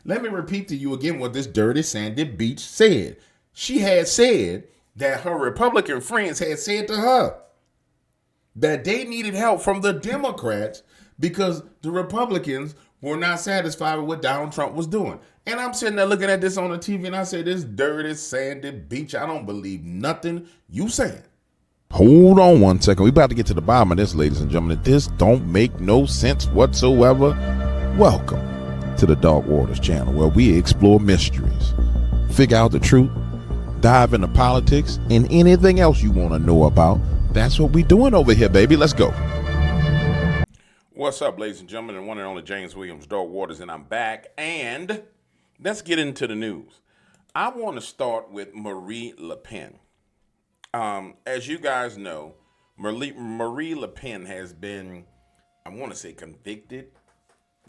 Let me repeat to you again what this dirty Sandy Beach said. She had said that her Republican friends had said to her that they needed help from the Democrats because the Republicans were not satisfied with what Donald Trump was doing. And I'm sitting there looking at this on the TV and I say, this dirty Sandy Beach, I don't believe nothing you saying. Hold on one second. We about to get to the bottom of this, ladies and gentlemen. This don't make no sense whatsoever. Welcome to the Dark Waters channel, where we explore mysteries, figure out the truth, dive into politics, and anything else you want to know about. That's what we doing over here, baby. Let's go. What's up, ladies and gentlemen? And one and only James Williams, Dark Waters, and I'm back. And let's get into the news. I want to start with Marie Le Pen. As you guys know, Marie Le Pen has been, I want to say, convicted.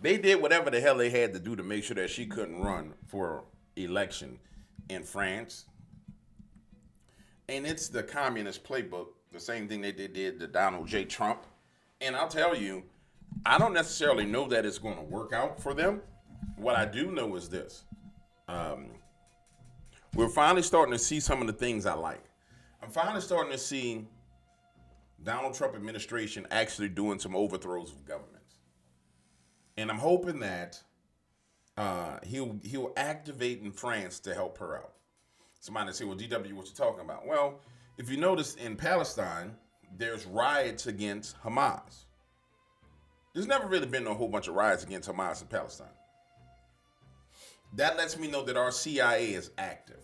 They did whatever the hell they had to do to make sure that she couldn't run for election in France. And it's the communist playbook, the same thing they did to Donald J. Trump. And I'll tell you, I don't necessarily know that it's going to work out for them. What I do know is this. We're finally starting to see some of the things I like. I'm finally starting to see Donald Trump administration actually doing some overthrows of governments. And I'm hoping that he'll activate in France to help her out. Somebody say, well, DW, what you talking about? Well, if you notice in Palestine, there's riots against Hamas. There's never really been a whole bunch of riots against Hamas in Palestine. That lets me know that our CIA is active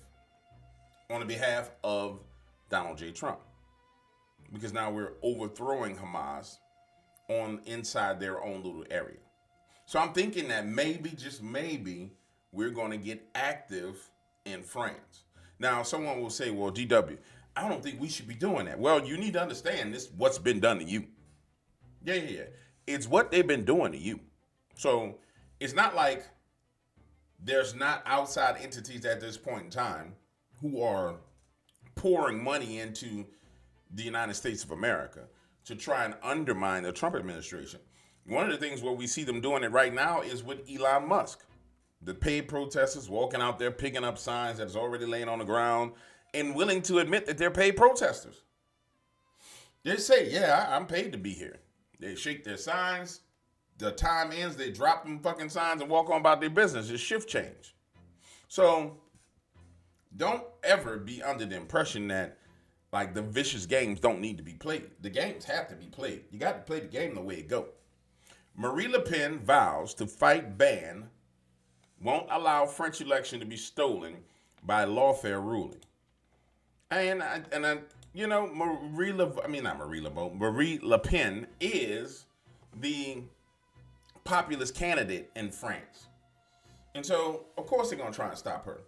on behalf of Donald J. Trump, because now we're overthrowing Hamas inside their own little area. So I'm thinking that maybe, just maybe, we're going to get active in France. Now, someone will say, well, DW, I don't think we should be doing that. Well, you need to understand this, what's been done to you. Yeah. It's what they've been doing to you. So it's not like there's not outside entities at this point in time who are pouring money into the United States of America to try and undermine the Trump administration. One of the things where we see them doing it right now is with Elon Musk. The paid protesters walking out there, picking up signs that's already laying on the ground and willing to admit that they're paid protesters. They say, yeah, I'm paid to be here. They shake their signs. The time ends, they drop them fucking signs and walk on about their business. It's shift change. So don't ever be under the impression that like the vicious games don't need to be played. The games have to be played. You got to play the game the way it go. Marie Le Pen vows to fight ban won't allow French election to be stolen by lawfare ruling. And you know, Marie Le Pen is the populist candidate in France. And so, of course, they're going to try and stop her.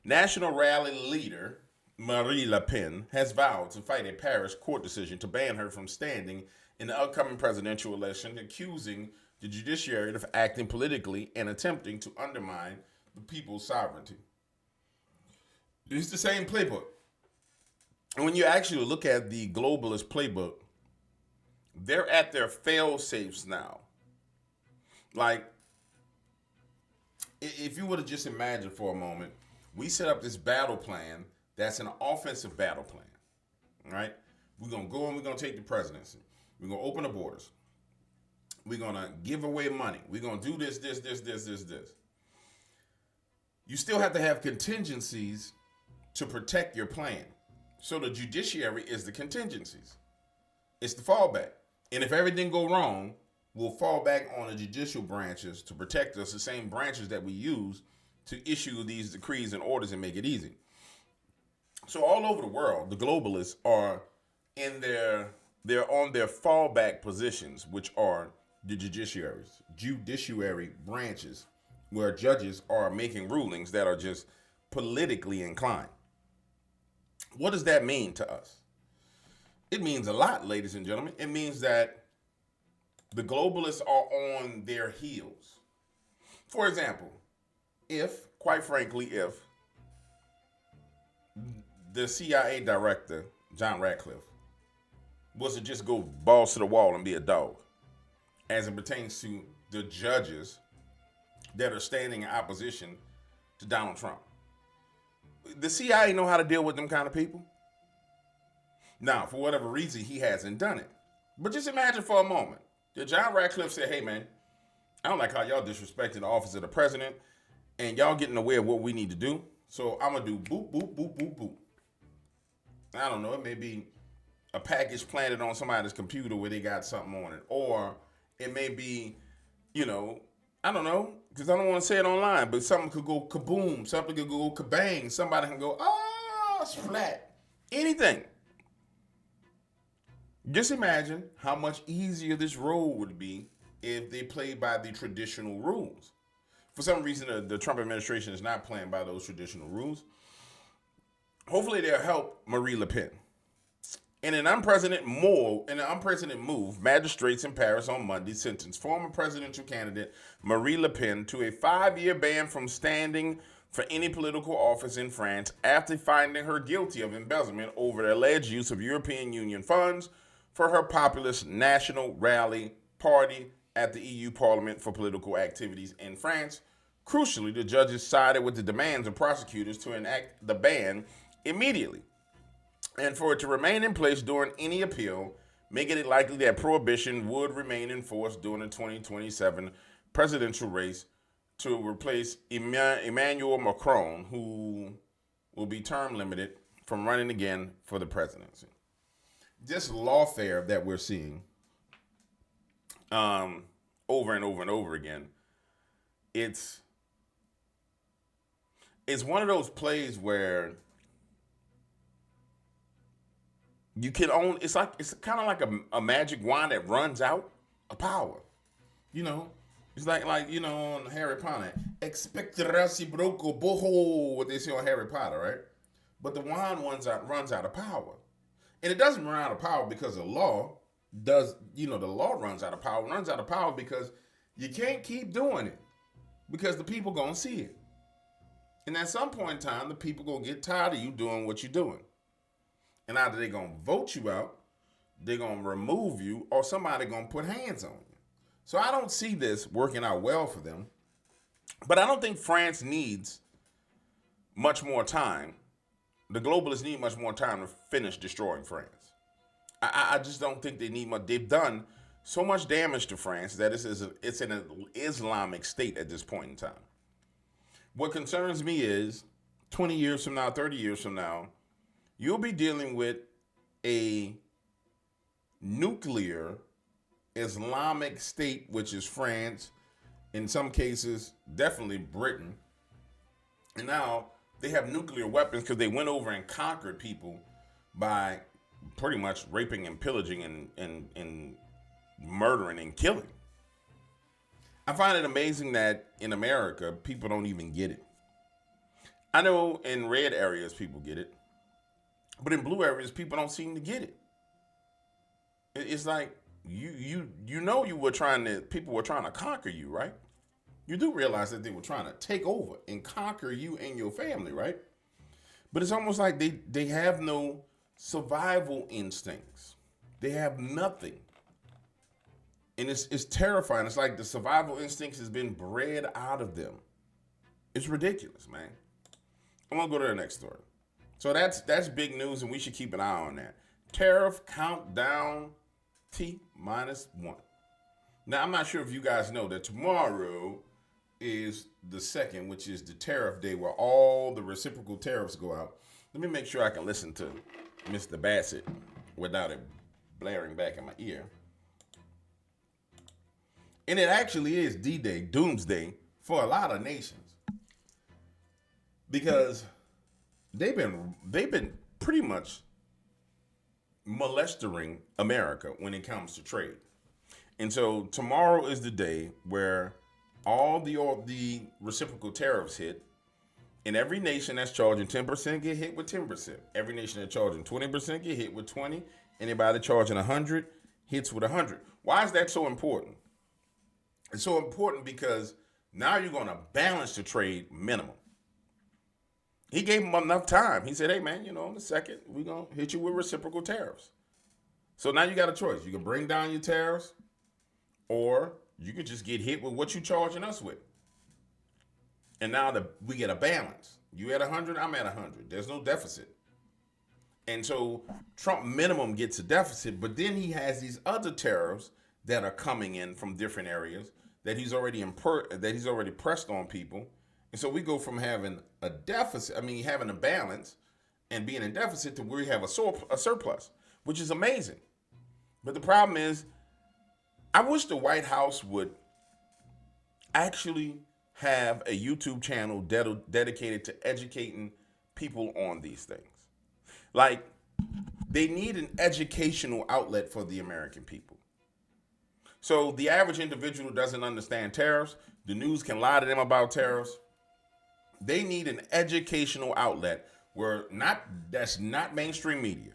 National rally leader Marie Le Pen has vowed to fight a Paris court decision to ban her from standing in the upcoming presidential election, accusing the judiciary of acting politically and attempting to undermine the people's sovereignty. It's the same playbook. And when you actually look at the globalist playbook, they're at their fail-safes now. Like, if you would have just imagined for a moment, we set up this battle plan that's an offensive battle plan, right? We're going to go and we're going to take the presidency. We're going to open the borders. We're going to give away money. We're going to do this. You still have to have contingencies to protect your plan. So the judiciary is the contingencies. It's the fallback. And if everything go wrong, we'll fall back on the judicial branches to protect us, the same branches that we use to issue these decrees and orders and make it easy. So all over the world, the globalists are they're on their fallback positions, which are the judiciary branches, where judges are making rulings that are just politically inclined. What does that mean to us? It means a lot, ladies and gentlemen. It means that the globalists are on their heels. For example, quite frankly, if the CIA director, John Ratcliffe, was to just go balls to the wall and be a dog, as it pertains to the judges that are standing in opposition to Donald Trump. The CIA know how to deal with them kind of people. Now, for whatever reason, he hasn't done it. But just imagine for a moment that John Ratcliffe said, hey, man, I don't like how y'all disrespecting the office of the president and y'all getting in the way of what we need to do. So I'm going to do boop, boop, boop, boop, boop. I don't know. It may be a package planted on somebody's computer where they got something on it. Or it may be, I don't know, because I don't want to say it online, but something could go kaboom. Something could go kabang. Somebody can go, splat. Anything. Just imagine how much easier this role would be if they played by the traditional rules. For some reason, the Trump administration is not playing by those traditional rules. Hopefully, they'll help Marie Le Pen. In an unprecedented move, magistrates in Paris on Monday sentenced former presidential candidate Marie Le Pen to a 5-year ban from standing for any political office in France after finding her guilty of embezzlement over the alleged use of European Union funds for her populist National Rally Party at the EU Parliament for political activities in France. Crucially, the judges sided with the demands of prosecutors to enact the ban immediately, and for it to remain in place during any appeal, making it likely that prohibition would remain in force during the 2027 presidential race to replace Emmanuel Macron, who will be term limited from running again for the presidency. This lawfare that we're seeing over and over and over again, it's one of those plays where you can it's kind of like a magic wand that runs out of power. It's like on Harry Potter, expectorasi boho, what they say on Harry Potter, right? But the wand runs out of power. And it doesn't run out of power because the law does, the law runs out of power. It runs out of power because you can't keep doing it because the people going to see it. And at some point in time, the people going to get tired of you doing what you're doing. And either they're going to vote you out, they're going to remove you, or somebody going to put hands on you. So I don't see this working out well for them. But I don't think France needs much more time. The globalists need much more time to finish destroying France. I just don't think they need much. They've done so much damage to France that it's an Islamic state at this point in time. What concerns me is 20 years from now, 30 years from now, you'll be dealing with a nuclear Islamic state, which is France, in some cases, definitely Britain. And now they have nuclear weapons because they went over and conquered people by pretty much raping and pillaging and murdering and killing. I find it amazing that in America, people don't even get it. I know in red areas, people get it. But in blue areas, people don't seem to get it. It's like people were trying to conquer you, right? You do realize that they were trying to take over and conquer you and your family, right? But it's almost like they have no survival instincts. They have nothing. And it's terrifying. It's like the survival instincts has been bred out of them. It's ridiculous, man. I'm going to go to the next story. So that's big news, and we should keep an eye on that. Tariff countdown T-1. Now, I'm not sure if you guys know that tomorrow is the 2nd, which is the tariff day where all the reciprocal tariffs go out. Let me make sure I can listen to Mr. Bassett without it blaring back in my ear. And it actually is D-Day, doomsday, for a lot of nations. Because they've been pretty much molesting America when it comes to trade. And so tomorrow is the day where all the reciprocal tariffs hit, and every nation that's charging 10% get hit with 10%. Every nation that's charging 20% get hit with 20. Anybody charging 100 hits with 100. Why is that so important? It's so important because now you're going to balance the trade minimum. He gave him enough time. He said, hey, man, in the 2nd, we're going to hit you with reciprocal tariffs. So now you got a choice. You can bring down your tariffs, or you could just get hit with what you're charging us with. And now we get a balance. You at 100, I'm at 100. There's no deficit. And so Trump minimum gets a deficit, but then he has these other tariffs that are coming in from different areas that he's already pressed on people. And so we go from having a deficit, having a balance and being in deficit to where we have a surplus, which is amazing. But the problem is, I wish the White House would actually have a YouTube channel dedicated to educating people on these things. Like, they need an educational outlet for the American people. So the average individual doesn't understand tariffs. The news can lie to them about tariffs. They need an educational outlet that's not mainstream media.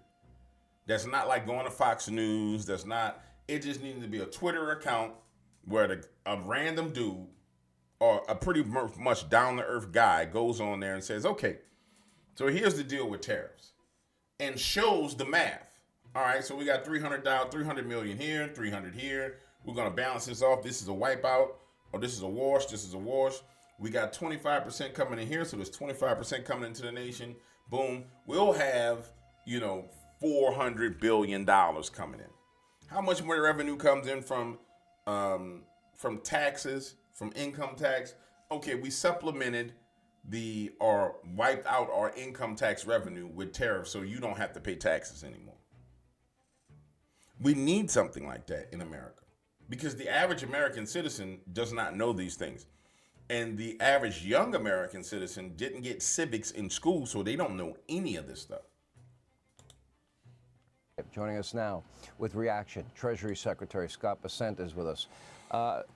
That's not like going to Fox News. It just needs to be a Twitter account where a random dude or a pretty much down-to-earth guy goes on there and says, okay, so here's the deal with tariffs, and shows the math. All right, so we got 300 million here, 300 here. We're going to balance this off. This is a wipeout, or this is a wash, this is a wash. We got 25% coming in here, so there's 25% coming into the nation. Boom. We'll have, $400 billion coming in. How much more revenue comes in from taxes, from income tax? Okay, we supplemented or wiped out our income tax revenue with tariffs, so you don't have to pay taxes anymore. We need something like that in America because the average American citizen does not know these things. And the average young American citizen didn't get civics in school, so they don't know any of this stuff. Joining us now with reaction, Treasury Secretary Scott Bessent is with us.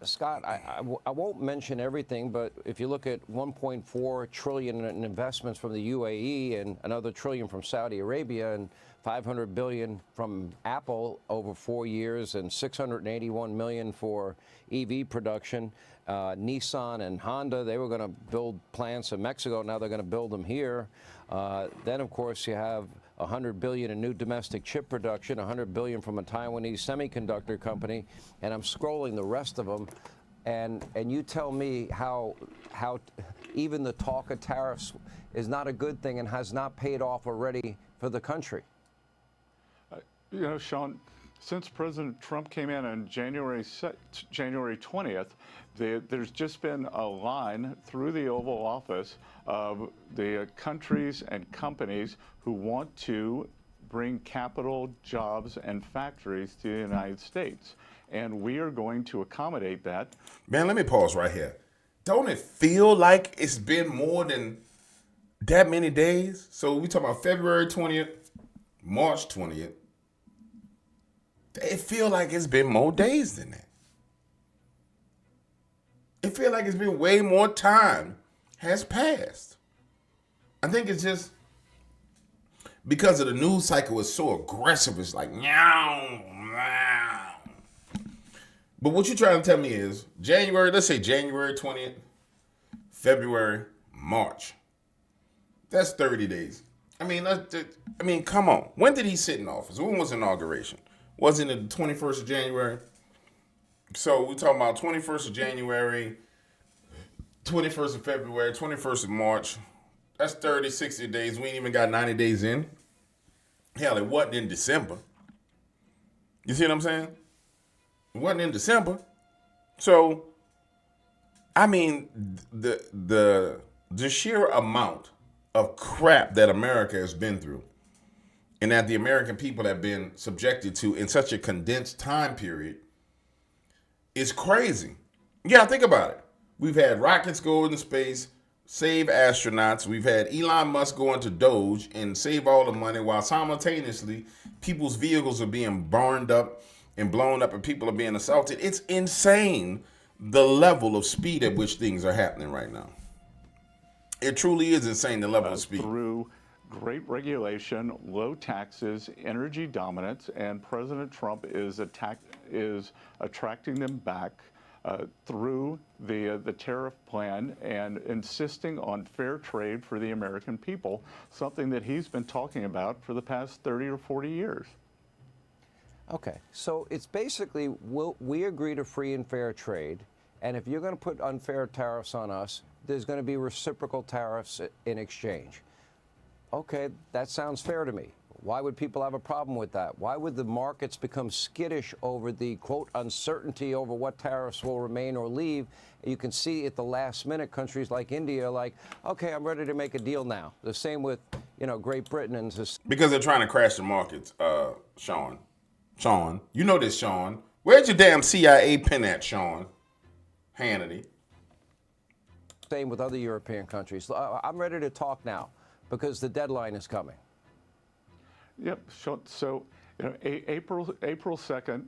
Scott, I won't mention everything, but if you look at $1.4 trillion in investments from the UAE and another trillion from Saudi Arabia and $500 billion from Apple over 4 years and $681 million for EV production. Nissan and Honda, they were going to build plants in Mexico. Now they're going to build them here. Then, of course, you have $100 billion in new domestic chip production, $100 billion from a Taiwanese semiconductor company, and I'm scrolling the rest of them, and you tell me how even the talk of tariffs is not a good thing and has not paid off already for the country. Sean, since President Trump came in on January 20th, there's just been a line through the Oval Office of the countries and companies who want to bring capital, jobs, and factories to the United States. And we are going to accommodate that. Man, let me pause right here. Don't it feel like it's been more than that many days? So we talking about February 20th, March 20th. It feel like it's been more days than that. It feel like it's been way more time has passed. I think it's just because of the news cycle is so aggressive. It's like, meow, meow. But what you're trying to tell me is let's say January 20th, February, March. That's 30 days. I mean, come on. When did he sit in office? When was inauguration? Wasn't it the 21st of January? So we're talking about 21st of January, 21st of February, 21st of March. That's 30, 60 days. We ain't even got 90 days in. Hell, it wasn't in December. You see what I'm saying? It wasn't in December. So, I mean, the sheer amount of crap that America has been through and that the American people have been subjected to in such a condensed time period is crazy. Yeah, think about it. We've had rockets go into space, save astronauts. We've had Elon Musk go into DOGE and save all the money while simultaneously people's vehicles are being burned up and blown up and people are being assaulted. It's insane the level of speed at which things are happening right now. It truly is insane, the level of speed. Through great regulation, low taxes, energy dominance, and President Trump is attracting them back through the tariff plan and insisting on fair trade for the American people, something that he's been talking about for the past 30 or 40 years. Okay, so it's basically we agree to free and fair trade, and if you're going to put unfair tariffs on us, there's going to be reciprocal tariffs in exchange. Okay, that sounds fair to me. Why would people have a problem with that? Why would the markets become skittish over the, quote, uncertainty over what tariffs will remain or leave? You can see at the last minute, countries like India are like, okay, I'm ready to make a deal now. The same with, Great Britain and Because they're trying to crash the markets, Sean. Sean, you know this, Sean. Where's your damn CIA pin at, Sean Hannity? same with other European countries. I'm ready to talk now because the deadline is coming. Yep. So April 2nd,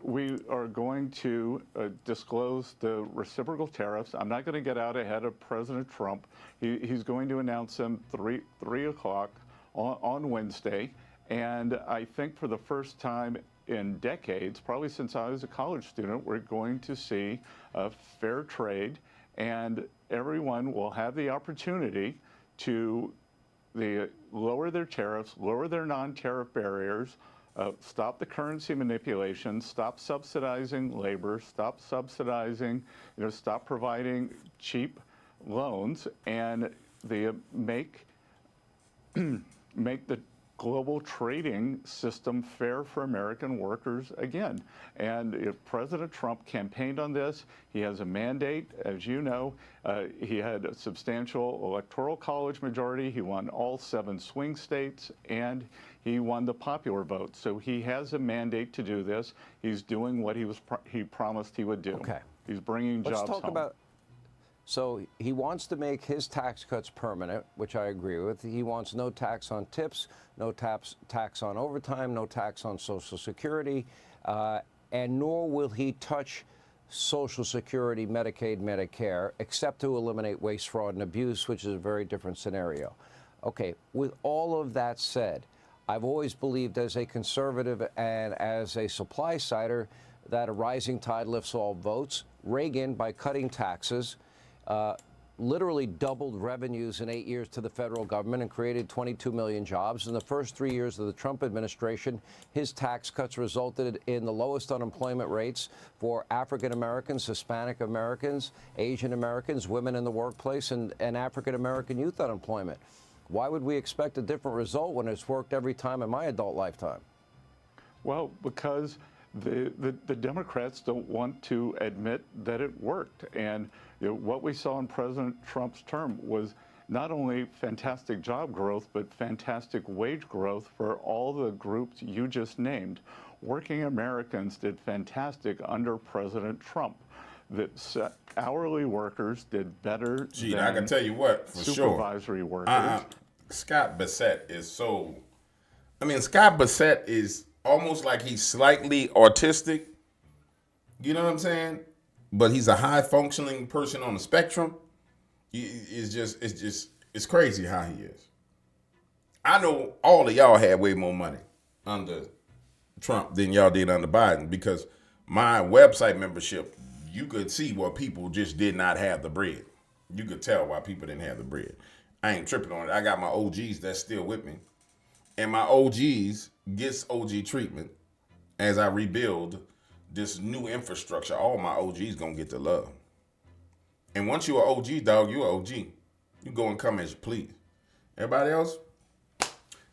we are going to disclose the reciprocal tariffs. I'm not going to get out ahead of President Trump. He's going to announce them 3 o'clock on Wednesday. And I think for the first time in decades, probably since I was a college student, we're going to see a fair trade, and everyone will have the opportunity to lower their tariffs, lower their non-tariff barriers, stop the currency manipulation, stop subsidizing labor, stop subsidizing, stop providing cheap loans, and make the global trading system fair for American workers again. And if President Trump campaigned on this, he has a mandate, as you know. He had a substantial electoral college majority. He won all 7 swing states, and he won the popular vote. So he has a mandate to do this. He's doing what he promised he would do. Okay. He's bringing jobs home. So he wants to make his tax cuts permanent, which I agree with. He wants no tax on tips, no tax on overtime, no tax on Social Security, and nor will he touch Social Security, Medicaid, Medicare, except to eliminate waste, fraud, and abuse, which is a very different scenario. Okay, with all of that said, I've always believed as a conservative and as a supply sider that a rising tide lifts all boats. Reagan, by cutting taxes, literally doubled revenues in 8 years to the federal government and created 22 million jobs. In the first 3 years of the Trump administration, his tax cuts resulted in the lowest unemployment rates for African Americans, Hispanic Americans, Asian Americans, women in the workplace, and African American youth unemployment. Why would we expect a different result when it's worked every time in my adult lifetime? Well, because the Democrats don't want to admit that it worked. And what we saw in President Trump's term was not only fantastic job growth, but fantastic wage growth for all the groups you just named. Working Americans did fantastic under President Trump. The hourly workers did better than I can tell you what, for supervisory sure. workers. Scott Bassett is Scott Bassett is almost like he's slightly autistic. You know what I'm saying? But he's a high functioning person on the spectrum. It's crazy how he is. I know all of y'all had way more money under Trump than y'all did under Biden, because my website membership, you could see where people just did not have the bread. You could tell why people didn't have the bread. I ain't tripping on it. I got my OGs that's still with me. And my OGs gets OG treatment as I rebuild this new infrastructure. All my OGs gonna get the love. And once you're an OG, dog, you're an OG. You go and come as you please. Everybody else,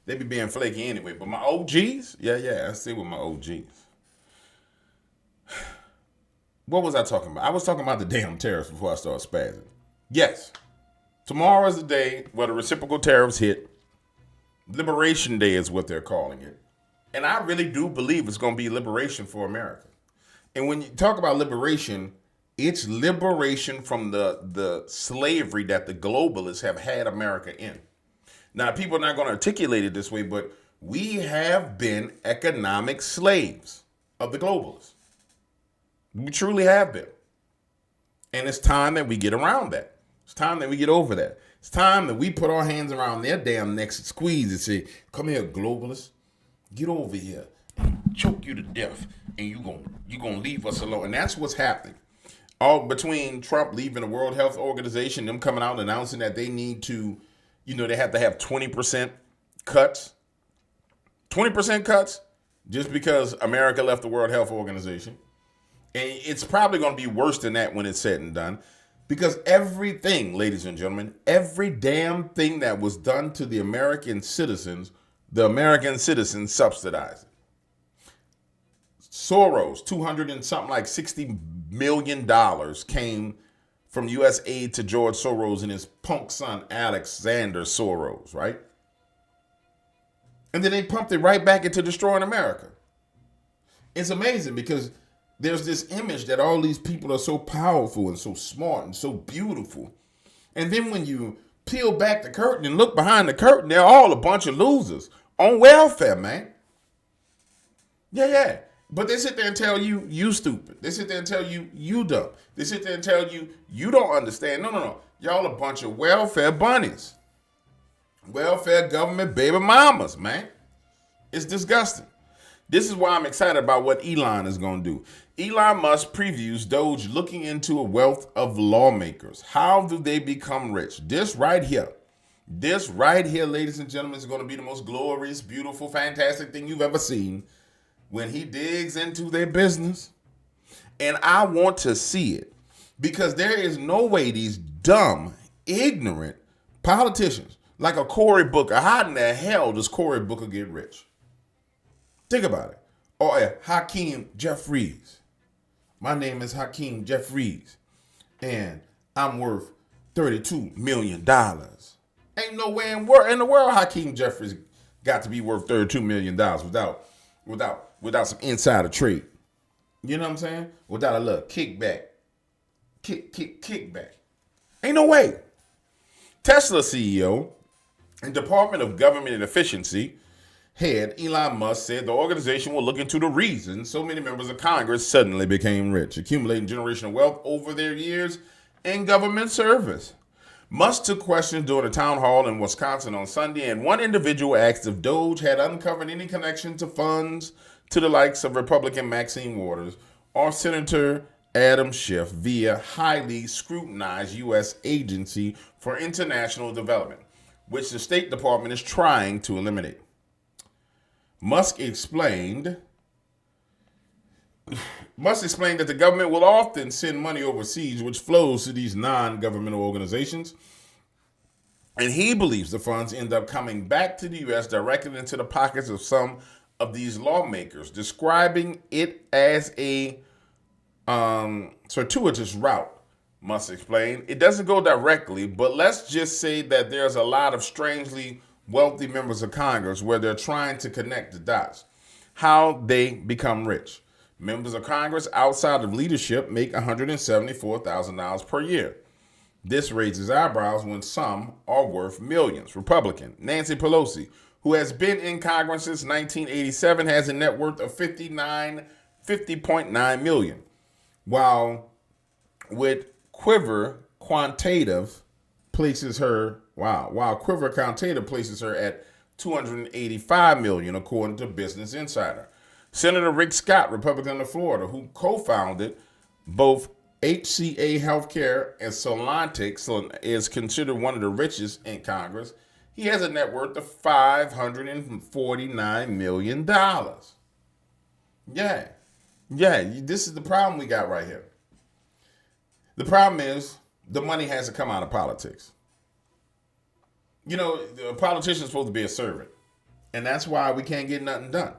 they be being flaky anyway. But my OGs, yeah, I see with my OGs. What was I talking about? I was talking about the damn tariffs before I started spazzing. Yes, tomorrow is the day where the reciprocal tariffs hit. Liberation Day is what they're calling it. And I really do believe it's going to be liberation for America. And when you talk about liberation, it's liberation from the slavery that the globalists have had America in. Now, people are not going to articulate it this way, but we have been economic slaves of the globalists. We truly have been. And it's time that we get around that. It's time that we get over that. It's time that we put our hands around their damn necks and squeeze and say, come here, globalists. Get over here and choke you to death. And you're gonna leave us alone. And that's what's happening. All between Trump leaving the World Health Organization, them coming out and announcing that they need to, they have to have 20% cuts. 20% cuts just because America left the World Health Organization. And it's probably going to be worse than that when it's said and done, Because everything, ladies and gentlemen, every damn thing that was done to the American citizens subsidized it. Soros, 200 and something like $60 million came from U.S. aid to George Soros and his punk son, Alexander Soros, right? And then they pumped it right back into destroying America. It's amazing because there's this image that all these people are so powerful and so smart and so beautiful. And then when you peel back the curtain and look behind the curtain, they're all a bunch of losers on welfare, man. Yeah. But they sit there and tell you, you stupid. They sit there and tell you, you dumb. They sit there and tell you, you don't understand. No. Y'all a bunch of welfare bunnies. Welfare government baby mamas, man. It's disgusting. This is why I'm excited about what Elon is going to do. Elon Musk previews DOGE looking into a wealth of lawmakers. How do they become rich? This right here, ladies and gentlemen, is going to be the most glorious, beautiful, fantastic thing you've ever seen when he digs into their business. And I want to see it because there is no way these dumb, ignorant politicians like a Cory Booker, how in the hell does Cory Booker get rich? Think about it. Or Hakeem Jeffries. My name is Hakeem Jeffries, and I'm worth $32 million. Ain't no way in the world Hakeem Jeffries got to be worth $32 million without some insider trade. You know what I'm saying? Without a little kickback. Kickback. Ain't no way. Tesla CEO and Department of Government and Efficiency head Elon Musk said the organization will look into the reason so many members of Congress suddenly became rich, accumulating generational wealth over their years in government service. Musk took questions during a town hall in Wisconsin on Sunday, and one individual asked if DOGE had uncovered any connection to funds to the likes of Republican Maxine Waters or Senator Adam Schiff via highly scrutinized U.S. Agency for International Development, which the State Department is trying to eliminate. Musk explained that the government will often send money overseas, which flows to these non-governmental organizations. And he believes the funds end up coming back to the U.S. directly into the pockets of some of these lawmakers, describing it as a circuitous route. Musk explained, it doesn't go directly, but let's just say that there's a lot of strangely wealthy members of Congress where they're trying to connect the dots. How they become rich. Members of Congress outside of leadership make $174,000 per year. This raises eyebrows when some are worth millions. Republican Nancy Pelosi, who has been in Congress since 1987, has a net worth of $50.9 million, while with Quiver Quantitative places her at $285 million, according to Business Insider. Senator Rick Scott, Republican of Florida, who co-founded both HCA Healthcare and Solantix, is considered one of the richest in Congress. He has a net worth of $549 million. Yeah, this is the problem we got right here. The problem is the money has to come out of politics. You know, the politician's supposed to be a servant. And that's why we can't get nothing done.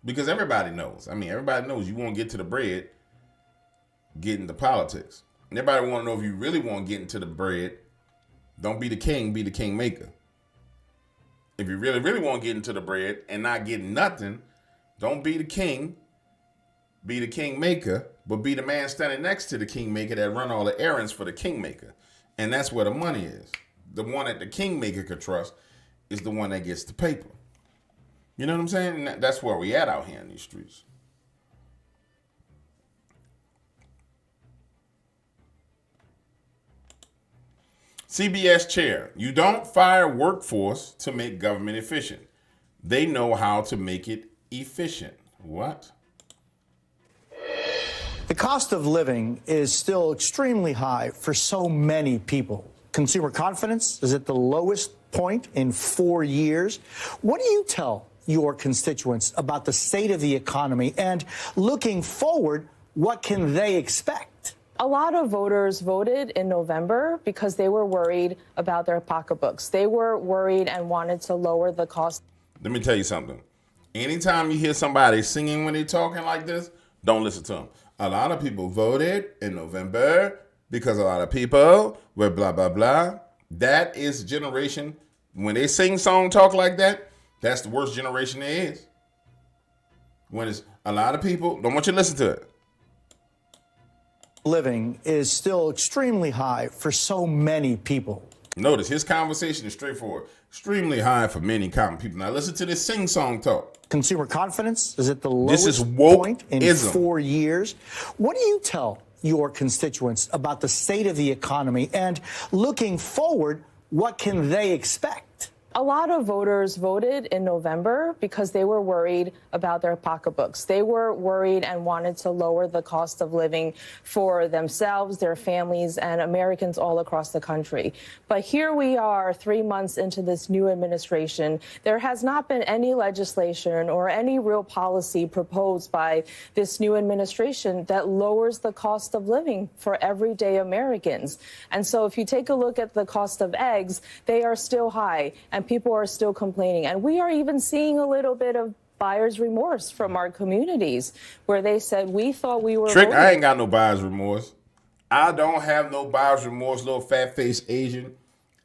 Because everybody knows. Everybody knows you won't get to the bread, get into politics. And everybody want to know if you really want to get into the bread, don't be the king, be the king maker. If you really, really want to get into the bread and not get nothing, don't be the king, be the king maker, but be the man standing next to the king maker that run all the errands for the king maker. And that's where the money is. The one that the kingmaker could trust is the one that gets the paper. You know what I'm saying? And that's where we at out here in these streets. CBS chair, you don't fire workforce to make government efficient. They know how to make it efficient. What? The cost of living is still extremely high for so many people. Consumer confidence is at the lowest point in 4 years. What do you tell your constituents about the state of the economy? And looking forward, what can they expect? A lot of voters voted in November because they were worried about their pocketbooks. They were worried and wanted to lower the cost. Let me tell you something. Anytime you hear somebody singing when they're talking like this, don't listen to them. A lot of people voted in November because a lot of people were blah, blah, blah. That is generation. When they sing song talk like that, that's the worst generation there is. When it's a lot of people, don't want you to listen to it. Living is still extremely high for so many people. Notice his conversation is straightforward. Extremely high for many common people. Now listen to this sing song talk. Consumer confidence is at the This lowest is wokeism. point in 4 years. What do you tell your constituents about the state of the economy, and looking forward, what can they expect? A lot of voters voted in November because they were worried about their pocketbooks. They were worried and wanted to lower the cost of living for themselves, their families, and Americans all across the country. But here we are 3 months into this new administration. There has not been any legislation or any real policy proposed by this new administration that lowers the cost of living for everyday Americans. And so if you take a look at the cost of eggs, they are still high, and people are still complaining. And we are even seeing a little bit of buyer's remorse from our communities where they said, we thought we were Trick, voting. I ain't got no buyer's remorse. I don't have no buyer's remorse, little fat-faced Asian.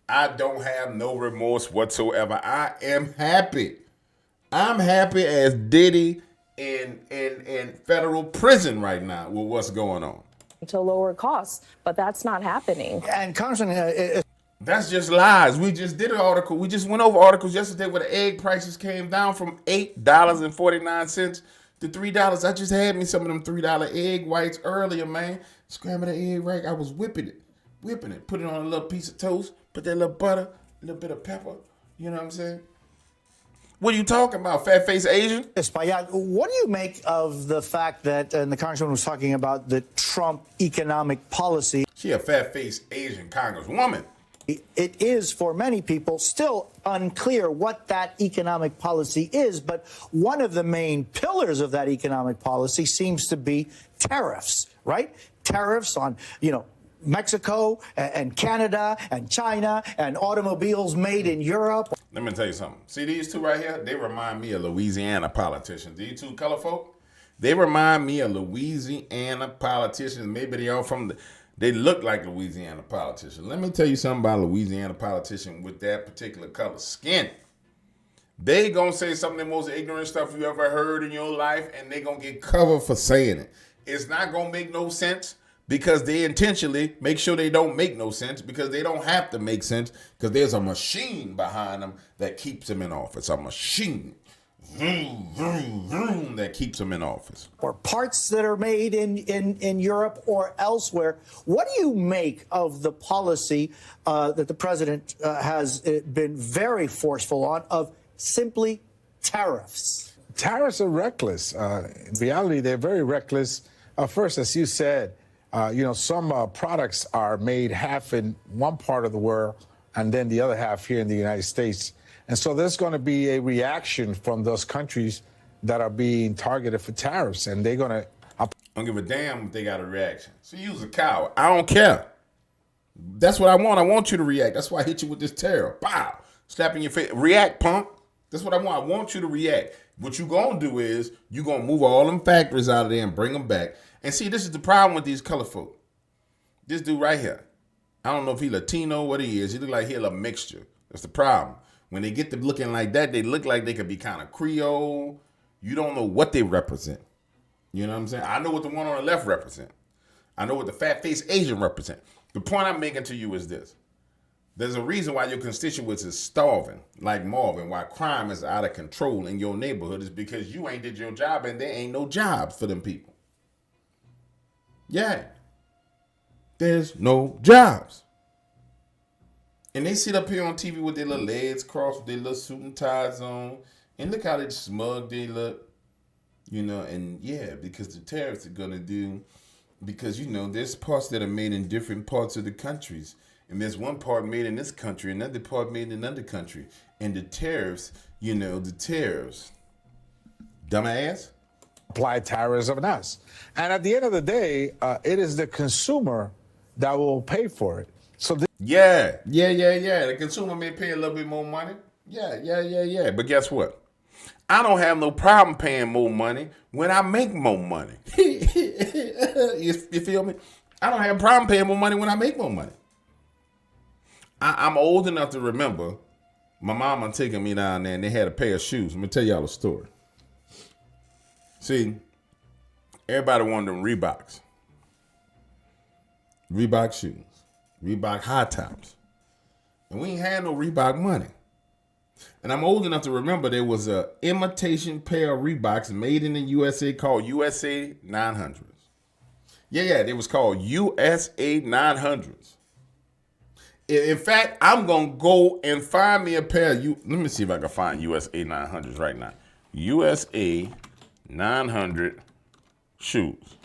I don't have no remorse whatsoever. I am happy. I'm happy as Diddy in federal prison right now with what's going on. To lower costs, but that's not happening. And Congressman, That's just lies. We just did an article. We just went over articles yesterday where the egg prices came down from $8.49 to $3. I just had me some of them $3 egg whites earlier, man. Scrambled the egg right. I was whipping it. Put it on a little piece of toast. Put that little butter, a little bit of pepper. You know what I'm saying? What are you talking about, fat-faced Asian? Espaillat, what do you make of the fact that, and the Congressman was talking about the Trump economic policy? She a fat-faced Asian congresswoman. It is, for many people, still unclear what that economic policy is, but one of the main pillars of that economic policy seems to be tariffs, right? Tariffs on, Mexico and Canada and China and automobiles made in Europe. Let me tell you something. See these two right here? They remind me of Louisiana politicians. These two color folk, they remind me of Louisiana politicians. Maybe they all they look like Louisiana politicians. Let me tell you something about a Louisiana politician with that particular color skin. They gonna say some of the most ignorant stuff you ever heard in your life, and they gonna get covered for saying it. It's not gonna make no sense because they intentionally make sure they don't make no sense, because they don't have to make sense, because there's a machine behind them that keeps them in office. A machine. Vroom, vroom, vroom, that keeps them in office. Or parts that are made in Europe or elsewhere. What do you make of the policy that the president has been very forceful on of simply tariffs? Tariffs are reckless. In reality, they're very reckless. First, as you said, some products are made half in one part of the world and then the other half here in the United States. And so there's going to be a reaction from those countries that are being targeted for tariffs, and they're going to... I don't give a damn if they got a reaction. So you's a coward. I don't care. That's what I want. I want you to react. That's why I hit you with this tariff. Pow! Slap in your face. React, punk. That's what I want. I want you to react. What you going to do is you going to move all them factories out of there and bring them back. And see, this is the problem with these color folk. This dude right here. I don't know if he Latino, what he is. He look like he a mixture. That's the problem. When they get to looking like that, they look like they could be kind of Creole. You don't know what they represent. You know what I'm saying? I know what the one on the left represent. I know what the fat-faced Asian represent. The point I'm making to you is this. There's a reason why your constituents is starving, like Marvin, why crime is out of control in your neighborhood is because you ain't did your job and there ain't no jobs for them people. Yeah. There's no jobs. And they sit up here on TV with their little legs crossed, with their little suit and ties on. And look how they smug they look. And yeah, because the tariffs are going to do, because, there's parts that are made in different parts of the countries. And there's one part made in this country, another part made in another country. And the tariffs, the tariffs. Dumbass. apply tariffs on us. And at the end of the day, it is the consumer that will pay for it. So Yeah. The consumer may pay a little bit more money. Yeah. But guess what? I don't have no problem paying more money when I make more money. You feel me? I don't have a problem paying more money when I make more money. I'm old enough to remember my mama taking me down there and they had a pair of shoes. Let me tell y'all a story. See, everybody wanted them Reeboks. Reebok shoes. Reebok high tops. And we ain't had no Reebok money. And I'm old enough to remember there was a imitation pair of Reeboks made in the USA called USA 900s. Yeah, it was called USA 900s. In fact, I'm going to go and find me a pair of let me see if I can find USA 900s right now. USA 900 shoes.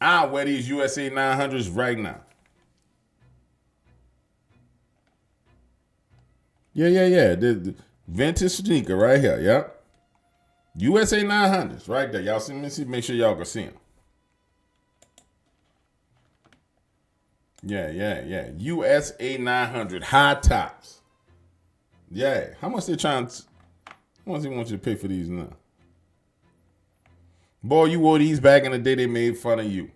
I'll wear these USA 900s right now. Yeah. The vintage sneaker right here. Yep. USA 900s right there. Y'all see me? Make sure y'all can see them. Yeah. USA 900 high tops. Yeah. How much they want you to pay for these now? Boy, you wore these back in the day, they made fun of you.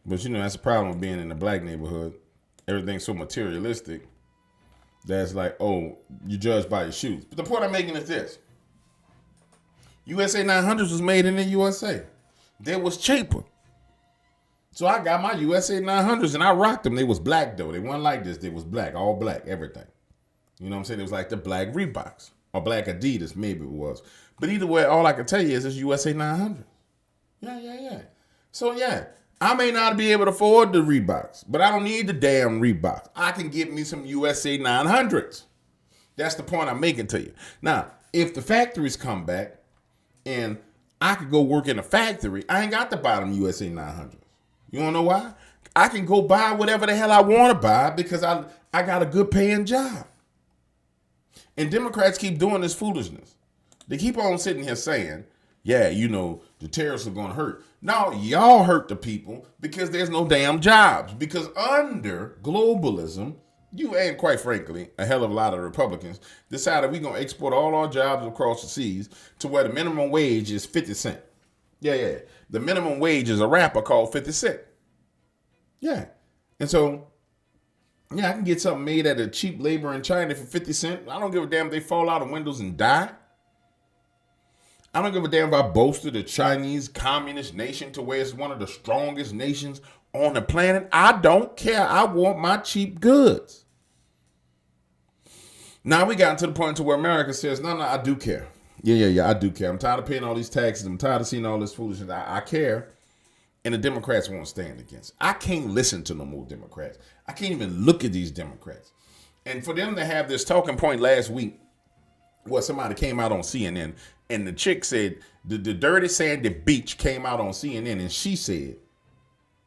But you know, that's the problem with being in the black neighborhood. Everything's so materialistic that's like, oh, you judge by your shoes. But the point I'm making is this. USA 900s was made in the USA. They was cheaper. So I got my USA 900s and I rocked them. They was black though. They weren't like this. They was black, all black, everything. You know what I'm saying? It was like the black Reeboks or black Adidas, maybe it was. But either way, all I can tell you is it's USA 900. Yeah. So yeah, I may not be able to afford the Reeboks, but I don't need the damn Reeboks. I can get me some USA 900s. That's the point I'm making to you. Now, if the factories come back and I could go work in a factory, I ain't got to buy them USA 900s. You wanna know why? I can go buy whatever the hell I want to buy because I got a good paying job. And Democrats keep doing this foolishness. They keep on sitting here saying, yeah, you know, the tariffs are going to hurt. No, y'all hurt the people because there's no damn jobs. Because under globalism, you and quite frankly, a hell of a lot of Republicans decided we're going to export all our jobs across the seas to where the minimum wage is 50 cents. Yeah. The minimum wage is a rapper called 50 Cent. Yeah. And so, yeah, I can get something made at a cheap labor in China for 50 cents. I don't give a damn if they fall out of windows and die. I don't give a damn if I boasted a Chinese communist nation to where it's one of the strongest nations on the planet. I don't care. I want my cheap goods. Now we gotten to the point to where America says, no, I do care. Yeah, I do care. I'm tired of paying all these taxes. I'm tired of seeing all this foolishness. I care. And the Democrats won't stand against it. I can't listen to no more Democrats. I can't even look at these Democrats. And for them to have this talking point last week, where somebody came out on CNN and the chick said, the Dirty Sandy Beach came out on CNN and she said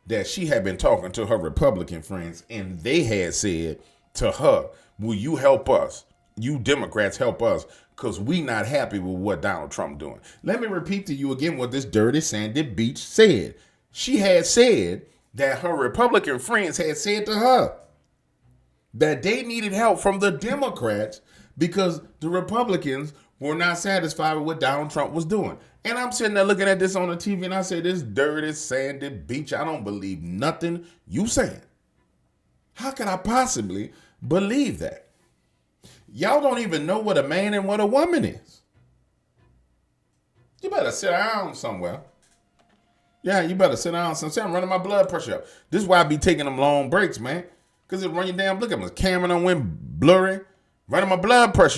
that she had been talking to her Republican friends and they had said to her, will you help us? You Democrats help us because we not happy with what Donald Trump doing. Let me repeat to you again what this Dirty Sandy Beach said. She had said that her Republican friends had said to her that they needed help from the Democrats because the Republicans were not satisfied with what Donald Trump was doing. And I'm sitting there looking at this on the TV and I say, this Dirty Sandy Beach, I don't believe nothing you saying. How can I possibly believe that? Y'all don't even know what a man and what a woman is. You better sit down somewhere. Yeah, you better sit down somewhere. I'm running my blood pressure up. This is why I be taking them long breaks, man. Because it run your damn, look at my camera done went blurry. Running my blood pressure.